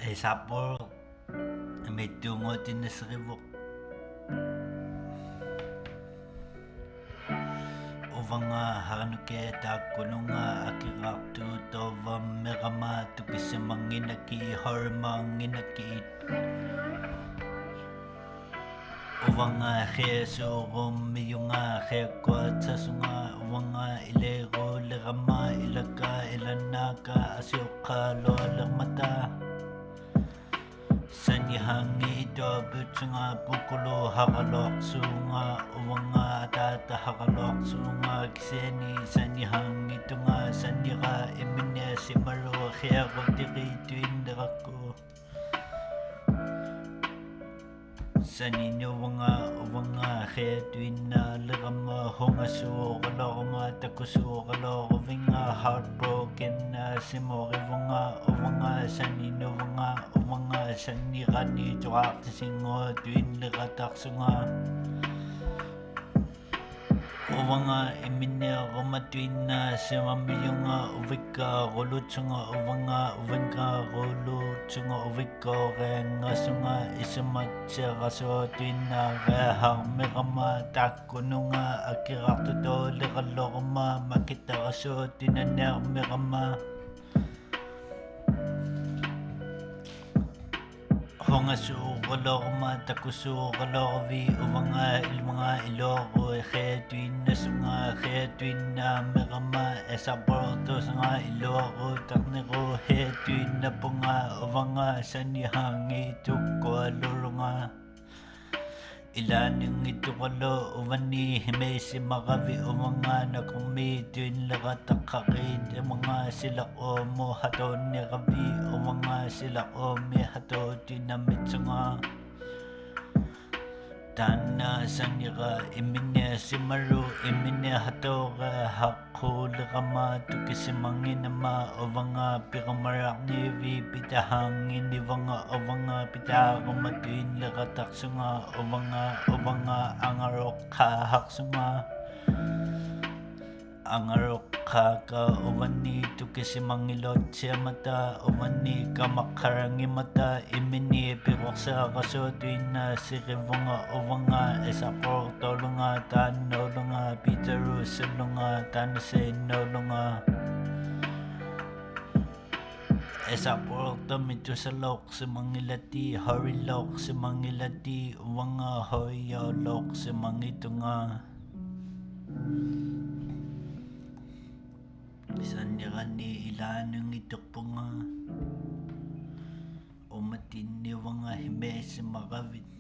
Sapporo mittuunguutinnasserivuq uvanga haranuke taakkununga akiraartu toovammerama tukissamanginaki hormaanginaki uvanga heesuurummiyunga heekkuatsasunga uvanga ileeruulerama ilaka ilannaaka asiuqqaalualermata sanyihangi itoabutsunga pukulu haraloqsuunga uvanga ataata haraloqsuunga kiseni sanyihangi tunga sanyira imine simaru heerutiri tuinderakku saninuvanga uvanga heetuinna lerama hungasuuqalorunga takusuuqaloruvinga heartbroken simorivunga uvanga saninuvanga uvanga sanirani tuaqtisingo tuinlerataqsunga uvanga iminerumatuinna simamiyunga uvikka rulutsunga uvanga uvinka rulutsunga uvikkorengasunga isumatserasotuinna reharmirama taakkununga akirartutoleralloruma makitarasootinanermirama hungasuuqaloruma takusuuqalorvi uvanga ilmanga iloru heetuinnasunga heetuinnaammerama esaportosunga iloru tarniru heetuinnapunga uvanga sanihangi tukkualurunga ilaaningituqalu uvani himeisimmaqavi uvanga nakummi tuinlerataqaqit imanga silaqoomu hatoonneravi uvanga silaqoomi hatootinnamitsunga taanna sanira imine simaru imine hatoora haqquulerama tukisimanginama uvanga piramaraqnivi pitahangindivanga uvanga pitaarummatuinlerataqsunga uvanga angaroqqaahaqsunga angaroqqaaka uvani tukisimangilotsiamata uvani kamaqqarangimata imini piroqsaaqasuutuinna sirivunga uvanga esaportolunga taannoolunga piteruusulunga taanaseinnoolunga esaporto mitusalok simangilati horilok simangilati uvanga hoyolok simangitunga sanirani ilaanungituqpunga umatinni uvanga himeisimmaqavit